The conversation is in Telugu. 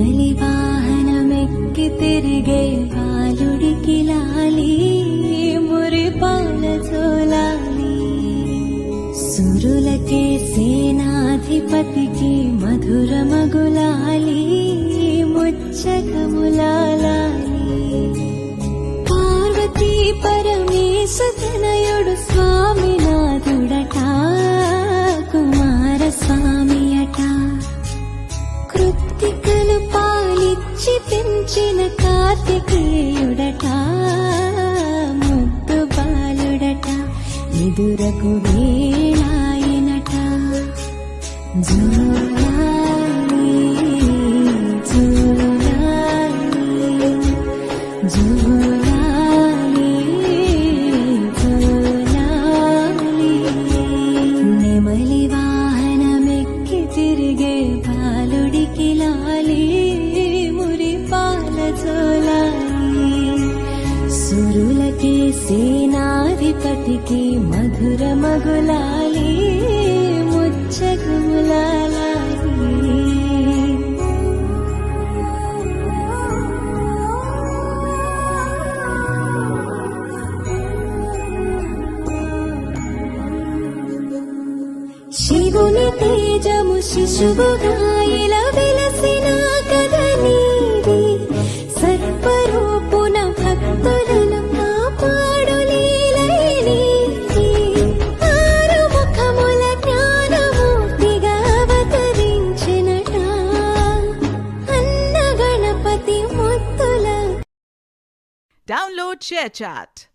నెమలి వాహనమెక్కి తిరిగే బాలుడికి లాలి మురిపాల జోలాలి సురులకే సేనాధిపతికి మధుర మగులాలి ముచ్చకములాలి పార్వతీ పరమేశ తనయుడు స్వామినాథుడట కుమార స్వామి అట కృత్తికలు పాలిచ్చి పెంచిన కార్తికేయుడట ముద్దు బాలుడట ఎదురకు వేళాయినట జోలాలి జోలాలి జోలాలి జోలాలి నెమలి వాహనమెక్కి తిరిగే బాలుడికి లాలి మురిపాల జోలాలి సురులకే సేనాధిపతికి మధుర మగులాలి ముచ్చగులాలి శివుని తేజము శిశువుగా ఇలా వెలసిన కదనీది సర్వరూపున భక్తులను కాపాడు లీలైనీది ఆరు ముఖముల జ్ఞానమూర్తిగా అవతరించినట అన్న గణపతి ముద్దుల Download ShareChat.